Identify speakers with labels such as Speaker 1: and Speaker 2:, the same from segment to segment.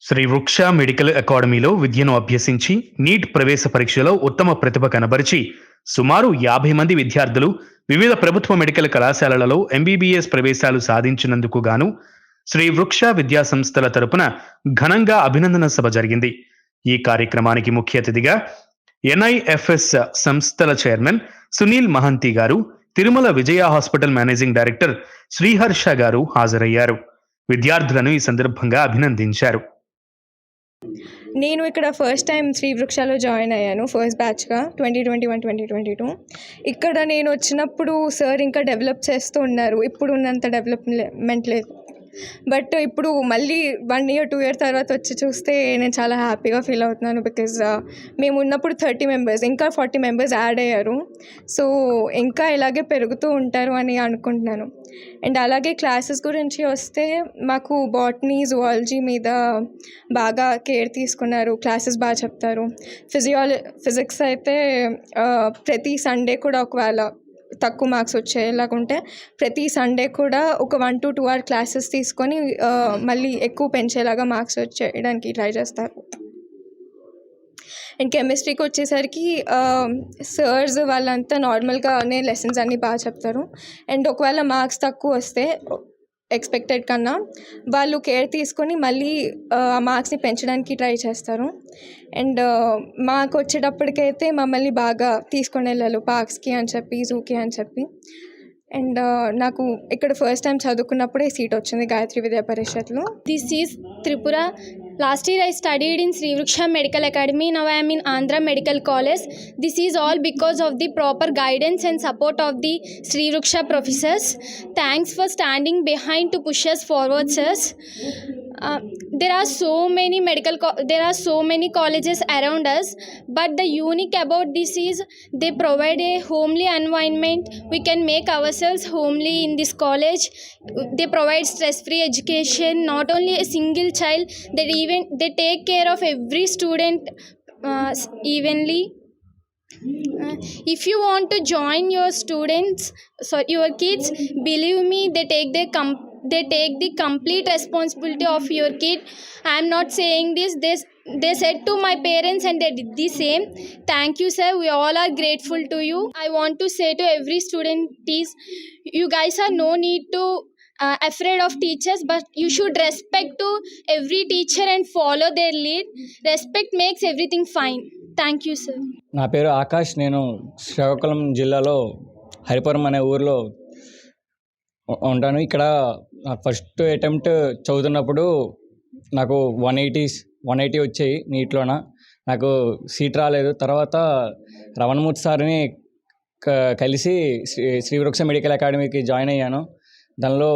Speaker 1: శ్రీ వృక్ష మెడికల్ అకాడమీలో విద్యను అభ్యసించి నీట్ ప్రవేశ పరీక్షలో ఉత్తమ ప్రతిభ కనబరిచి సుమారు 50 మంది విద్యార్థులు వివిధ ప్రభుత్వ మెడికల్ కళాశాలలలో ఎంబీబీఎస్ ప్రవేశాలు సాధించినందుకు గాను శ్రీ వృక్ష విద్యా సంస్థల తరపున ఘనంగా అభినందన సభ జరిగింది. ఈ కార్యక్రమానికి ముఖ్య అతిథిగా ఎన్ఐఎఫ్ఎస్ సంస్థల చైర్మన్ సునీల్ మహంతి గారు, తిరుమల విజయ హాస్పిటల్ మేనేజింగ్ డైరెక్టర్ శ్రీహర్ష గారు హాజరయ్యారు. విద్యార్థులను ఈ సందర్భంగా అభినందించారు.
Speaker 2: నేను ఇక్కడ ఫస్ట్ టైం శ్రీ వృక్షలో జాయిన్ అయ్యాను, ఫస్ట్ బ్యాచ్గా 2021-2022. ఇక్కడ నేను వచ్చినప్పుడు సార్ ఇంకా డెవలప్ చేస్తూ ఉన్నారు, ఇప్పుడు ఉన్నంత డెవలప్మెంట్ లేదు. బట్ ఇప్పుడు మళ్ళీ 1 year 2 year తర్వాత వచ్చి చూస్తే నేను చాలా హ్యాపీగా ఫీల్ అవుతున్నాను. బికాజ్ మేము ఉన్నప్పుడు 30 members, ఇంకా 40 members యాడ్ అయ్యారు. సో ఇంకా ఇలాగే పెరుగుతూ ఉంటారు అని అనుకుంటున్నాను. అండ్ అలాగే క్లాసెస్ గురించి వస్తే మాకు బాటనీ, జువాలజీ మీద బాగా కేర్ తీసుకున్నారు, క్లాసెస్ బాగా చెప్తారు. ఫిజిక్స్ అయితే ప్రతి సండే కూడా ఒకవేళ తక్కువ మార్క్స్ వచ్చేలాగుంటే ప్రతి సండే కూడా ఒక 1 to 2 hour క్లాసెస్ తీసుకొని మళ్ళీ ఎక్కువ పెంచేలాగా మార్క్స్ వచ్చేయడానికి ట్రై చేస్తారు. అండ్ కెమిస్ట్రీకి వచ్చేసరికి సర్స్ వాళ్ళంతా నార్మల్గానే లెసన్స్ అన్నీ బాగా చెప్తారు. అండ్ ఒకవేళ మార్క్స్ తక్కువ వస్తే ఎక్స్పెక్టెడ్ కన్నా వాళ్ళు కేర్ తీసుకొని మళ్ళీ ఆ మార్క్స్ని పెంచడానికి ట్రై చేస్తారు. అండ్ మాకు వచ్చేటప్పటికైతే మమ్మల్ని బాగా తీసుకొని వెళ్ళారు పార్క్స్కి అని చెప్పి, జూకి అని చెప్పి. అండ్ నాకు ఇక్కడ ఫస్ట్ టైం చదువుకున్నప్పుడే సీట్ వచ్చింది గాయత్రి విద్యా పరిషత్లో.
Speaker 3: This is Tripura. Last year I studied in Sri Vriksha Medical Academy. Now I am in Andhra Medical College. This is all because of the proper guidance and support of the Sri Vriksha professors. Thanks for standing behind to push us forward, sirs. There are so many colleges around us, but the unique about this is they provide a homely environment. We can make ourselves homely in this college. They provide stress-free education, not only a single child, they take care of every student evenly. If you want to join your kids, believe me, they take the complete responsibility of your kid. I am not saying this. They said to my parents and they did the same. Thank you, sir. We all are grateful to you. I want to say to every student is, you guys are no need to afraid of teachers, but you should respect to every teacher and follow their lead. Respect makes everything fine. Thank you, sir.
Speaker 4: నా పేరు ఆకాష్. నేను శ్రీకాకుళం జిల్లాలో హరిపురం అనే ఊరిలో ఉంటాను. ఇక్కడ first attempt చదువుతున్నప్పుడు నాకు 180 వచ్చాయి నీట్లోన. నాకు సీట్ రాలేదు. తర్వాత రమణమూర్తి సార్ని కలిసి శ్రీ వృక్ష మెడికల్ అకాడమీకి జాయిన్ అయ్యాను. దానిలో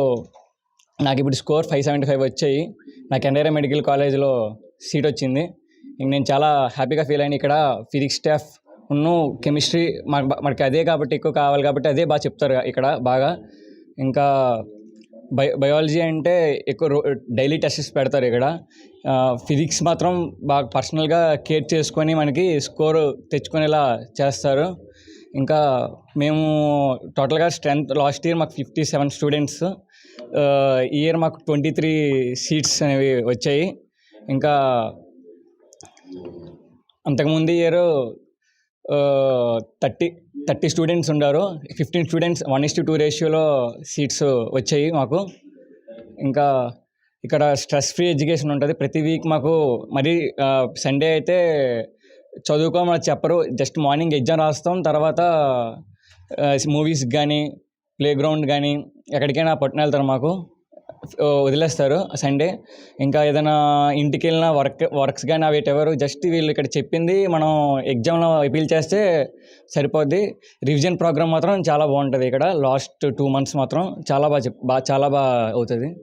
Speaker 4: నాకు ఇప్పుడు స్కోర్ 575 వచ్చాయి. నాకు ఎన్ఐఆర్ మెడికల్ కాలేజ్లో సీట్ వచ్చింది. నేను చాలా హ్యాపీగా ఫీల్ అయ్యాను. ఇక్కడ ఫిజిక్స్ స్టాఫ్ కెమిస్ట్రీ మనకి అదే కాబట్టి ఎక్కువ కావాలి కాబట్టి అదే బాగా చెప్తారు ఇక్కడ బాగా. ఇంకా బయాలజీ అంటే ఎక్కువ డైలీ టెస్ట్స్ పెడతారు ఇక్కడ. ఫిజిక్స్ మాత్రం బాగా పర్సనల్గా కేర్ చేసుకొని మనకి స్కోర్ తెచ్చుకునేలా చేస్తారు. ఇంకా మేము టోటల్గా స్ట్రెంత్ లాస్ట్ ఇయర్ మాకు 57 స్టూడెంట్స్, ఈ ఇయర్ మాకు 23 సీట్స్ అనేవి వచ్చాయి. ఇంకా అంతకుముందు ఇయర్ 30 స్టూడెంట్స్ ఉన్నారు. 15 స్టూడెంట్స్ 1:2 రేషియోలో సీట్స్ వచ్చాయి మాకు. ఇంకా ఇక్కడ స్ట్రెస్ ఫ్రీ ఎడ్యుకేషన్ ఉంటుంది. ప్రతి వీక్ మాకు మరి సండే అయితే చదువుకోమని చెప్పరు. జస్ట్ మార్నింగ్ ఎగ్జామ్ రాస్తాం, తర్వాత మూవీస్ కానీ ప్లే గ్రౌండ్ కానీ ఎక్కడికైనా పట్టున వెళ్తారు, మాకు వదిలేస్తారు సండే. ఇంకా ఏదైనా ఇంటికి వెళ్ళిన వర్క్స్ కానీ అవి ఎవరు జస్ట్ వీళ్ళు ఇక్కడ చెప్పింది మనం ఎగ్జామ్లో అపీల్ చేస్తే సరిపోద్ది. రివిజన్ ప్రోగ్రామ్ మాత్రం చాలా బాగుంటుంది ఇక్కడ. లాస్ట్ 2 months మాత్రం చాలా బాగా అవుతుంది.